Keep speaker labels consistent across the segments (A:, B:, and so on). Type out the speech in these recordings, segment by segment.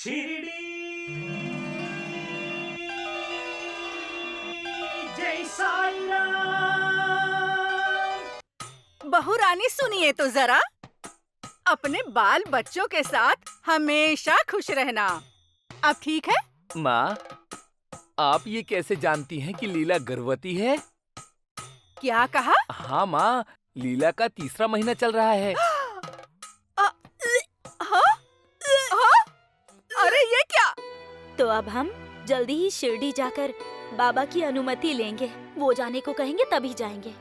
A: शिरडी जय साईं राम।
B: बहू रानी सुनिए तो जरा, अपने बाल बच्चों के साथ हमेशा खुश रहना। अब ठीक है?
C: माँ, आप ये कैसे जानती हैं कि लीला गर्भवती है?
B: क्या कहा?
C: हाँ माँ, लीला का तीसरा महीना चल रहा है।
B: हाँ? हाँ? अरे ये क्या?
D: तो अब हम जल्दी ही शिरडी जाकर बाबा की अनुमति लेंगे। वो जाने को कहेंगे तभी जाएंगे।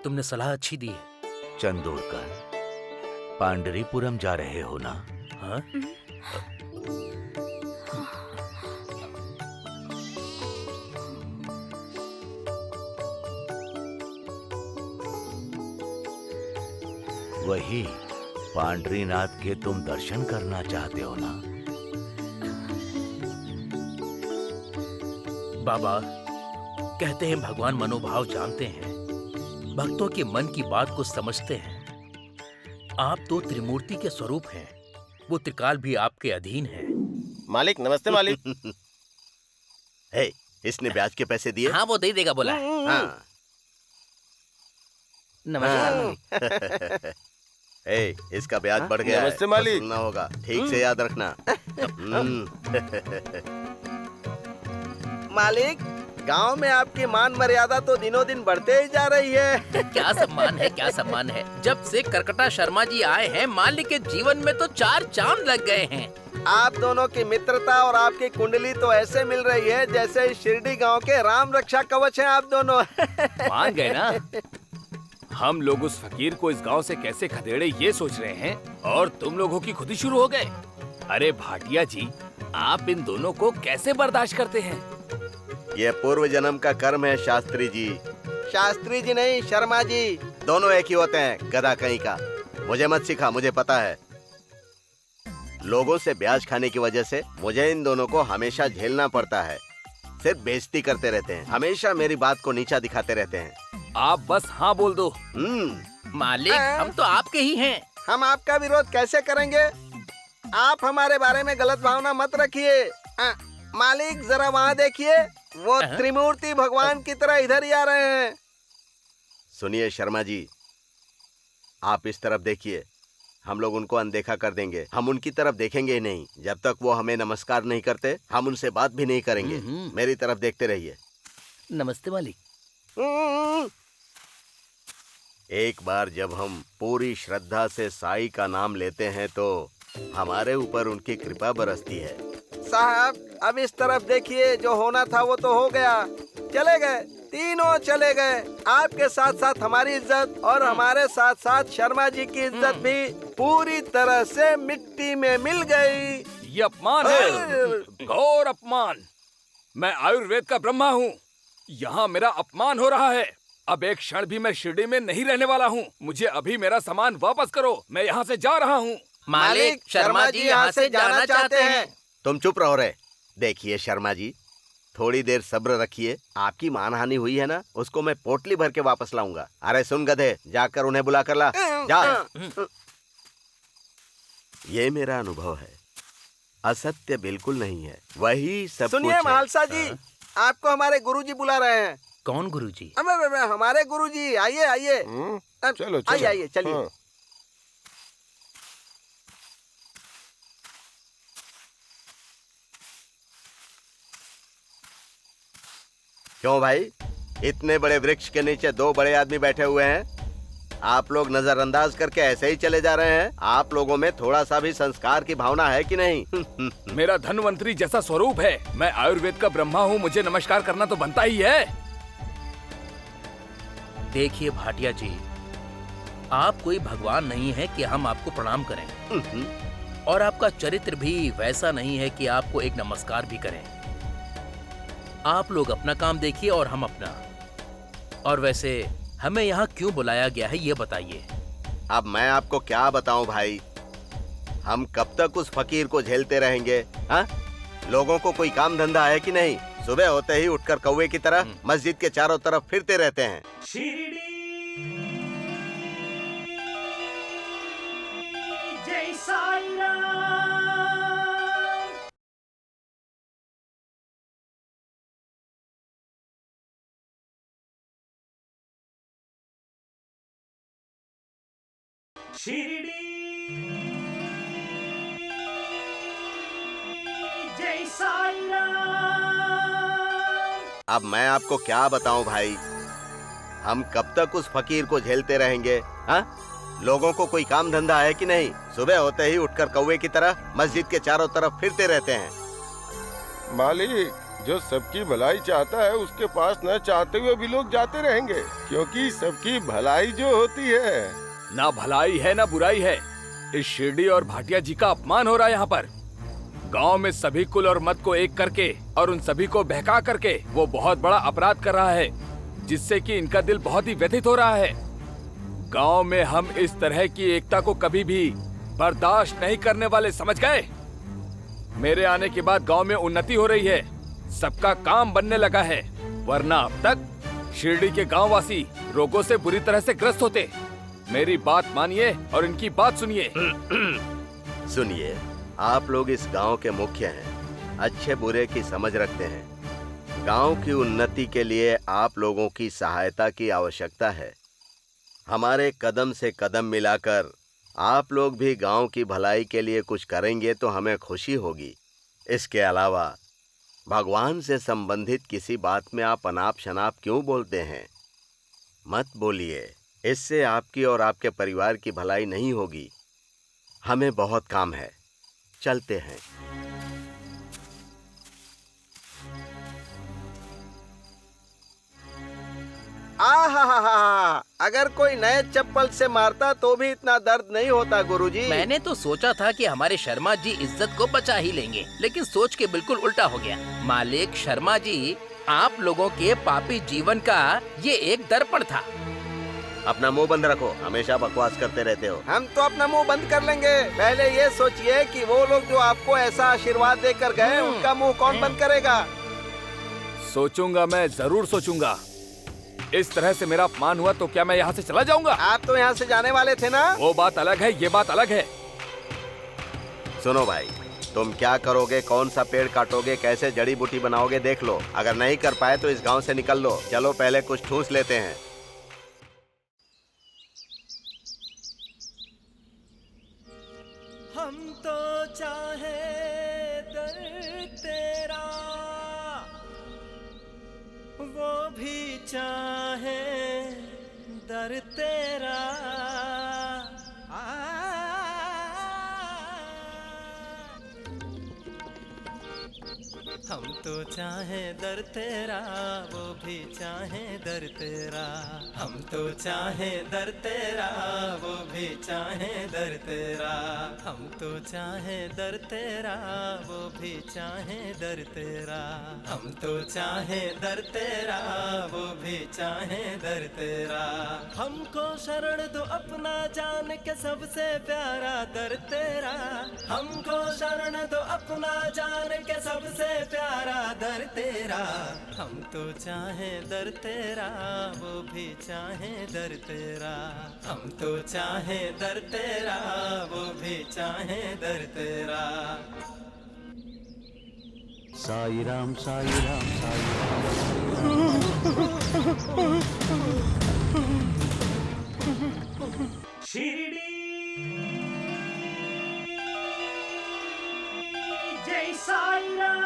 E: तुमने सलाह अच्छी दी है।
F: चंदोड़कर, पांडरीपुरम जा रहे हो ना?
E: हाँ?
F: वही पांडरीनाथ के तुम दर्शन करना चाहते हो ना?
E: बाबा कहते हैं भगवान मनोभाव जानते हैं, भक्तों के मन की बात को समझते हैं। आप तो त्रिमूर्ति के स्वरूप हैं, वो त्रिकाल भी आपके अधीन है।
G: मालिक नमस्ते मालिक।
F: हे, इसने ब्याज के पैसे दिए?
E: हाँ वो दे देगा बोला है।
F: हाँ।
E: नमस्कार।
F: हे, इसका ब्याज बढ़ गया है।
G: नमस्ते मालिक।
F: वसूलना होगा, ठीक से याद रखना।
G: मालिक, गांव में आपकी मान मर्यादा तो दिनों दिन बढ़ते ही जा रही है।
E: क्या सम्मान है, क्या सम्मान है। जब से करकटा शर्मा जी आए हैं, मालिक के जीवन में तो 4 चांद लग गए हैं।
G: आप दोनों की मित्रता और आपकी कुंडली तो ऐसे मिल रही है जैसे शिरडी गांव के राम रक्षा कवच हैं आप दोनों।
C: मान गए ना? हम लोग उस फकीर को इस गांव से कैसे खदेड़े ये सोच रहे हैं, और तुम लोगों की खुद ही शुरू हो गए। अरे भाटिया जी, आप इन दोनों को कैसे बर्दाश्त करते हैं?
F: ये पूर्व जन्म का कर्म है शास्त्री जी।
G: शास्त्री जी नहीं, शर्मा जी।
F: दोनों एक ही होते हैं, गधा कहीं का। मुझे मत सिखा, मुझे पता है। लोगों से ब्याज खाने की वजह से मुझे इन दोनों को हमेशा झेलना पड़ता है। सिर्फ बेइज्जती करते रहते हैं, हमेशा मेरी बात को नीचा दिखाते रहते हैं।
C: आप बस हाँ बोल दो।
E: मालिक हम तो आपके ही हैं।
G: हम आपका विरोध कैसे करेंगे? आप हमारे बारे में गलत भावना मत रखिए। मालिक जरा वहाँ देखिए, वो त्रिमूर्ति भगवान की तरह इधर ही आ रहे हैं।
F: सुनिए शर्मा जी, आप इस तरफ देखिए। हम लोग उनको अनदेखा कर देंगे, हम उनकी तरफ देखेंगे ही नहीं। जब तक वो हमें नमस्कार नहीं करते, हम उनसे बात भी नहीं करेंगे। मेरी तरफ देखते रहिए।
E: नमस्ते मालिक।
F: एक बार जब हम पूरी श्रद्धा से साईं का नाम लेते हैं तो हमारे ऊपर उनकी कृपा बरसती है।
G: साहब अब इस तरफ देखिए, जो होना था वो तो हो गया। चले गए, तीनों चले गए। आपके साथ साथ हमारी इज्जत और हमारे साथ साथ शर्मा जी की इज्जत भी पूरी तरह से मिट्टी में मिल गई।
C: ये अपमान है, घोर अपमान। मैं आयुर्वेद का ब्रह्मा हूँ, यहाँ मेरा अपमान हो रहा है। अब एक क्षण भी मैं शिरडी में नहीं रहने वाला हूँ। मुझे अभी मेरा सामान वापस करो, मैं यहाँ से जा रहा हूँ।
E: मालिक शर्मा जी यहाँ से जाना चाहते हैं।
F: तुम चुप रहो रे। देखिए शर्मा जी, थोड़ी देर सब्र रखिए। आपकी मानहानि हुई है ना, उसको मैं पोटली भर के वापस लाऊंगा। अरे सुन गधे, जाकर उन्हें बुला कर ला, जा। ये मेरा अनुभव है, असत्य बिल्कुल नहीं है, वही सब कुछ
G: सुनिए
F: है।
G: महालसा जी, आपको हमारे गुरुजी बुला रहे हैं।
E: कौन गुरुजी?
G: हमारे गुरुजी, आइए आइए।
H: चलो
G: आइए आइए, चलिए।
H: हाँ।
F: क्यों भाई, इतने बड़े वृक्ष के नीचे 2 बड़े आदमी बैठे हुए हैं, आप लोग नजरअंदाज करके ऐसे ही चले जा रहे हैं? आप लोगों में थोड़ा सा भी संस्कार की भावना है कि नहीं?
C: मेरा धनवंतरी जैसा स्वरूप है, मैं आयुर्वेद का ब्रह्मा हूँ, मुझे नमस्कार करना तो बनता ही है।
E: देखिए भाटिया जी, आप कोई भगवान नहीं है कि हम आपको प्रणाम करें, और आपका चरित्र भी वैसा नहीं है कि आपको एक नमस्कार भी करें। आप लोग अपना काम देखिए और हम अपना। और वैसे हमें यहाँ क्यों बुलाया गया है ये बताइए।
F: अब मैं आपको क्या बताऊं भाई, हम कब तक उस फकीर को झेलते रहेंगे? हाँ, लोगों को कोई काम धंधा है कि नहीं? सुबह होते ही उठकर कौवे की तरह मस्जिद के चारों तरफ फिरते रहते हैं।
A: शिरडी जय साईं राम। शिरडी जय साईं राम।
F: अब मैं आपको क्या बताऊं भाई, हम कब तक उस फकीर को झेलते रहेंगे? हाँ, लोगों को कोई काम धंधा है कि नहीं? सुबह होते ही उठकर कौवे की तरह मस्जिद के चारों तरफ फिरते रहते हैं।
H: मालिक, जो सबकी भलाई चाहता है उसके पास न चाहते हुए भी लोग जाते रहेंगे, क्योंकि सबकी भलाई जो होती है।
C: ना भलाई है ना बुराई है। इस शिरडी और भाटिया जी का अपमान हो रहा है यहाँ पर। गांव में सभी कुल और मत को एक करके और उन सभी को बहका करके वो बहुत बड़ा अपराध कर रहा है, जिससे कि इनका दिल बहुत ही व्यथित हो रहा है। गांव में हम इस तरह की एकता को कभी भी बर्दाश्त नहीं करने वाले, समझ गए? मेरे आने के बाद गांव में उन्नति हो रही है, सबका काम बनने लगा है, वरना अब तक शिरडी के गांववासी रोगों से बुरी तरह से ग्रस्त होते। मेरी बात मानिए और इनकी बात सुनिए।
F: सुनिए, आप लोग इस गांव के मुखिय हैं, अच्छे बुरे की समझ रखते हैं। गांव की उन्नति के लिए आप लोगों की सहायता की आवश्यकता है। हमारे कदम से कदम मिलाकर आप लोग भी गांव की भलाई के लिए कुछ करेंगे तो हमें खुशी होगी। इसके अलावा भगवान से संबंधित किसी बात में आप अनाप शनाप क्यों बोलते हैं? मत बोलिए, इससे आपकी और आपके परिवार की भलाई नहीं होगी। हमें बहुत काम है, चलते हैं।
G: आहा, अगर कोई नए चप्पल से मारता तो भी इतना दर्द नहीं होता गुरुजी।
E: मैंने तो सोचा था कि हमारे शर्मा जी इज्जत को बचा ही लेंगे, लेकिन सोच के बिल्कुल उल्टा हो गया। मालिक शर्मा जी, आप लोगों के पापी जीवन का ये एक दर्पण था।
F: अपना मुंह बंद रखो, हमेशा बकवास करते रहते हो।
G: हम तो अपना मुंह बंद कर लेंगे। पहले ये सोचिए कि वो लोग जो आपको ऐसा आशीर्वाद देकर गए, उनका मुंह कौन बंद करेगा?
C: सोचूंगा, मैं जरूर सोचूंगा। इस तरह से मेरा अपमान हुआ तो क्या मैं यहाँ से चला जाऊंगा?
G: आप तो यहाँ से जाने वाले थे ना?
C: वो बात अलग है, ये बात अलग है।
F: सुनो भाई, तुम क्या करोगे, कौन सा पेड़ काटोगे, कैसे जड़ी बूटी बनाओगे, देख लो। अगर नहीं कर पाए तो इस गांव से निकल लो। चलो पहले कुछ ठूस लेते हैं।
A: हम तो चाहे दर तेरा, वो भी चाहे दर तेरा। हम तो चाहे दर तेरा, वो भी चाहे दर तेरा। हम तो चाहे दर तेरा, वो भी चाहे दर तेरा। हम तो चाहे दर तेरा, वो भी चाहे दर तेरा। हम तो चाहे दर तेरा, वो भी चाहे दर तेरा। हमको शरण दो अपना जान के सबसे प्यारा दर तेरा। हमको शरण दो अपना जान के सबसे प्यारा दर तेरा। हम तो चाहे दर तेरा, वो भी चाहे दर तेरा। हम तो चाहे दर तेरा, वो भी चाहे दर तेरा।
I: साई राम साई राम साई राम।
A: शिरडी जय साईं राम।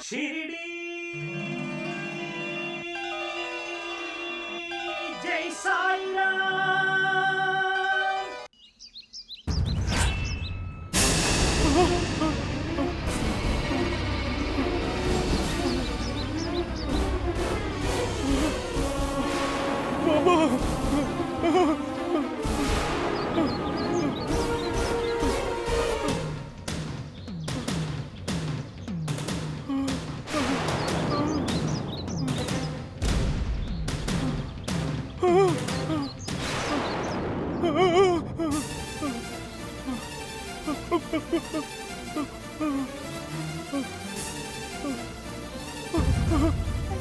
A: शिरडी जय साईं राम।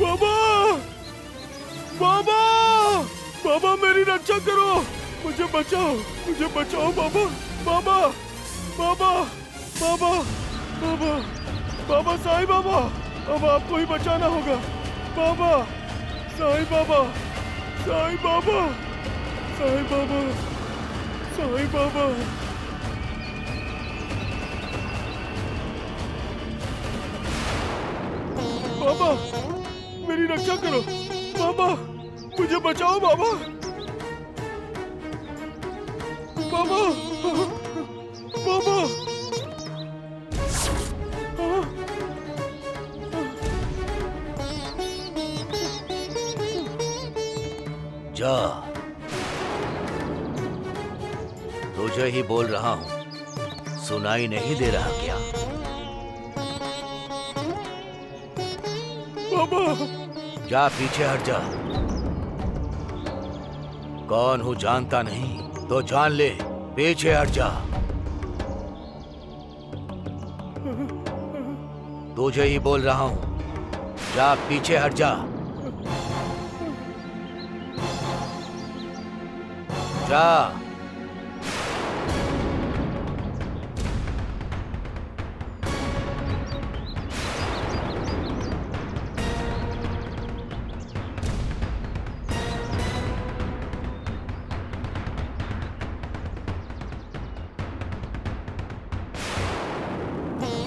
H: बाबा, बाबा, बाबा मेरी रक्षा करो, मुझे बचाओ बाबा, बाबा, बाबा, बाबा बाबा बाबा साईं बाबा, अब आपको ही बचाना होगा। बाबा साईं बाबा, साईं बाबा, साईं बाबा, साईं बाबा। बाबा मेरी रक्षा करो, बाबा मुझे बचाओ बाबा, बाबा बाबा।
F: जा, तुझे ही बोल रहा हूँ, सुनाई नहीं दे रहा क्या?
H: बाबा
F: जा पीछे हट जा। कौन हूँ जानता नहीं तो जान ले, पीछे हट जा। तुझे ही बोल रहा हूँ, जा पीछे हट जा। जा।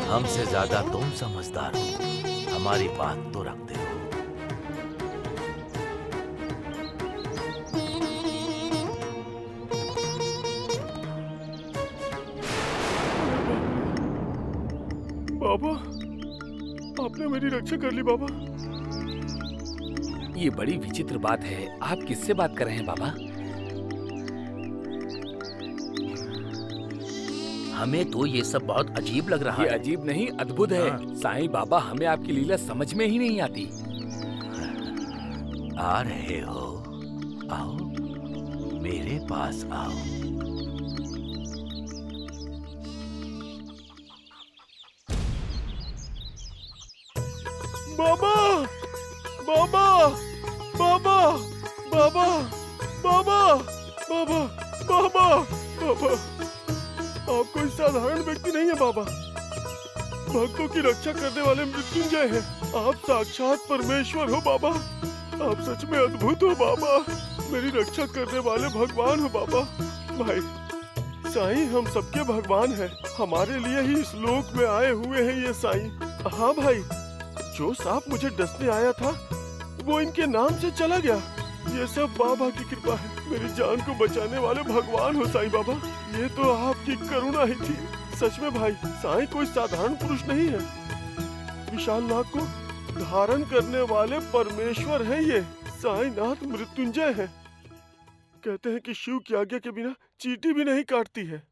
F: हमसे ज्यादा तुम समझदार हो, हमारी बात तो रखते हो।
H: बाबा आपने मेरी रक्षा कर ली बाबा।
C: ये बड़ी विचित्र बात है, आप किससे बात कर रहे हैं बाबा?
E: हमें तो ये सब बहुत अजीब लग रहा
C: ये
E: है।
C: अजीब नहीं, अद्भुत है। साईं बाबा, हमें आपकी लीला समझ में ही नहीं आती।
F: आ रहे हो, आओ मेरे पास आओ।
H: बाबा बाबा बाबा बाबा बाबा बाबा बाबा बाबा, आप कोई साधारण व्यक्ति नहीं है बाबा, भक्तों की रक्षा करने वाले मृत्युंजय हैं। आप साक्षात परमेश्वर हो बाबा, आप सच में अद्भुत हो बाबा, मेरी रक्षा करने वाले भगवान हो बाबा। भाई साईं हम सबके भगवान हैं, हमारे लिए ही इस लोक में आए हुए हैं ये साईं। हाँ भाई, जो सांप मुझे डसने आया था वो इनके नाम से चला गया। ये सब बाबा की कृपा है, मेरी जान को बचाने वाले भगवान हो साईं बाबा, ये तो आपकी करुणा ही थी। सच में भाई, साईं कोई साधारण पुरुष नहीं है, विशाल नाग को धारण करने वाले परमेश्वर हैं ये, साईंनाथ मृत्युंजय है। कहते हैं कि शिव की आज्ञा के बिना चींटी भी नहीं काटती है।